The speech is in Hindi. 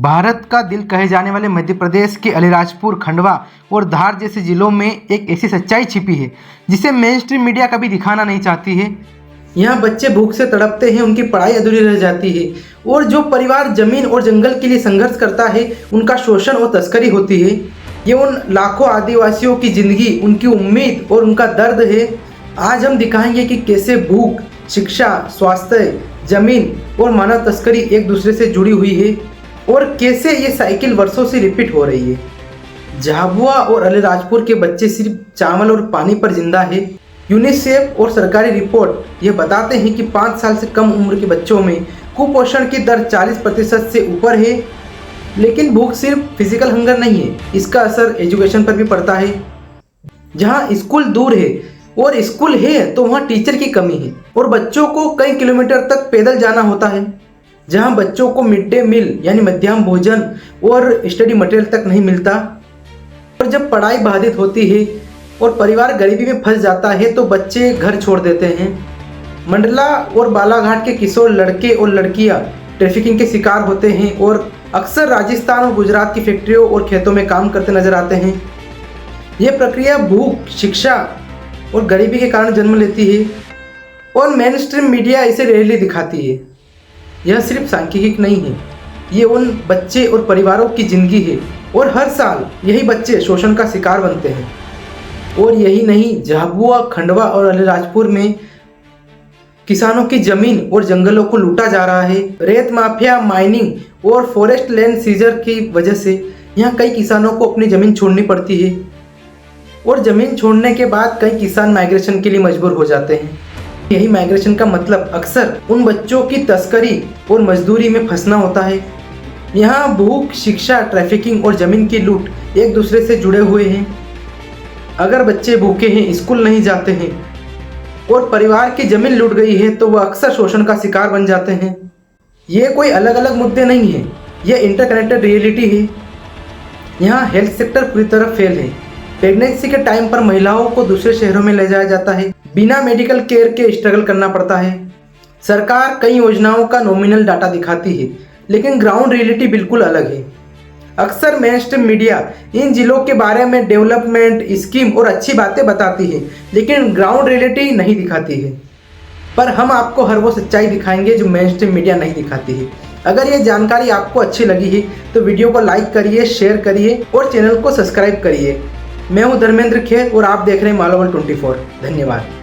भारत का दिल कहे जाने वाले मध्य प्रदेश के अलीराजपुर, खंडवा और धार जैसे जिलों में एक ऐसी सच्चाई छिपी है जिसे मेन स्ट्रीम मीडिया कभी दिखाना नहीं चाहती है। यहाँ बच्चे भूख से तड़पते हैं, उनकी पढ़ाई अधूरी रह जाती है और जो परिवार जमीन और जंगल के लिए संघर्ष करता है उनका शोषण और तस्करी होती है। ये उन लाखों आदिवासियों की जिंदगी, उनकी उम्मीद और उनका दर्द है। आज हम दिखाएंगे कि कैसे भूख, शिक्षा, स्वास्थ्य, जमीन और मानव तस्करी एक दूसरे से जुड़ी हुई है और कैसे ये साइकिल वर्षों से रिपीट हो रही है। झाबुआ और अलीराजपुर के बच्चे सिर्फ चावल और पानी पर जिंदा है। यूनिसेफ और सरकारी रिपोर्ट ये बताते हैं कि 5 साल से कम उम्र के बच्चों में कुपोषण की दर 40% से ऊपर है। लेकिन भूख सिर्फ फिजिकल हंगर नहीं है, इसका असर एजुकेशन पर भी पड़ता है। जहाँ स्कूल दूर है और स्कूल है तो वहाँ टीचर की कमी है और बच्चों को कई किलोमीटर तक पैदल जाना होता है। जहाँ बच्चों को मिड डे मील यानी मध्याह्न भोजन और स्टडी मटेरियल तक नहीं मिलता। और जब पढ़ाई बाधित होती है और परिवार गरीबी में फंस जाता है तो बच्चे घर छोड़ देते हैं। मंडला और बालाघाट के किशोर लड़के और लड़कियाँ ट्रैफिकिंग के शिकार होते हैं और अक्सर राजस्थान और गुजरात की फैक्ट्रियों और खेतों में काम करते नजर आते हैं। ये प्रक्रिया भूख, शिक्षा और गरीबी के कारण जन्म लेती है और मेन स्ट्रीम मीडिया इसे रेयरली दिखाती है। यह सिर्फ सांख्यिकी नहीं है, ये उन बच्चे और परिवारों की जिंदगी है और हर साल यही बच्चे शोषण का शिकार बनते हैं। और यही नहीं, झाबुआ, खंडवा और अलीराजपुर में किसानों की जमीन और जंगलों को लूटा जा रहा है। रेत माफिया, माइनिंग और फॉरेस्ट लैंड सीजर की वजह से यहाँ कई किसानों को अपनी ज़मीन छोड़नी पड़ती है और ज़मीन छोड़ने के बाद कई किसान माइग्रेशन के लिए मजबूर हो जाते हैं। यही माइग्रेशन का मतलब अक्सर उन बच्चों की तस्करी और मजदूरी में फंसना होता है। यहाँ भूख, शिक्षा, ट्रैफिकिंग और ज़मीन की लूट एक दूसरे से जुड़े हुए हैं। अगर बच्चे भूखे हैं, स्कूल नहीं जाते हैं और परिवार की ज़मीन लूट गई है तो वह अक्सर शोषण का शिकार बन जाते हैं। ये कोई अलग अलग मुद्दे नहीं हैं, यह इंटरकनेक्टेड रियलिटी है। यहाँ हेल्थ सेक्टर पूरी तरह फेल है। प्रेगनेंसी के टाइम पर महिलाओं को दूसरे शहरों में ले जाया जाता है, बिना मेडिकल केयर के स्ट्रगल करना पड़ता है। सरकार कई योजनाओं का नॉमिनल डाटा दिखाती है लेकिन ग्राउंड रियलिटी बिल्कुल अलग है। अक्सर मेन स्ट्रीम मीडिया इन जिलों के बारे में डेवलपमेंट स्कीम और अच्छी बातें बताती है लेकिन ग्राउंड रियलिटी नहीं दिखाती है। पर हम आपको हर वो सच्चाई दिखाएंगे जो मेन स्ट्रीम मीडिया नहीं दिखाती है। अगर ये जानकारी आपको अच्छी लगी है तो वीडियो को लाइक करिए, शेयर करिए और चैनल को सब्सक्राइब करिए। मैं हूं धर्मेंद्र खेर और आप देख रहे हैं मालावल 24। धन्यवाद।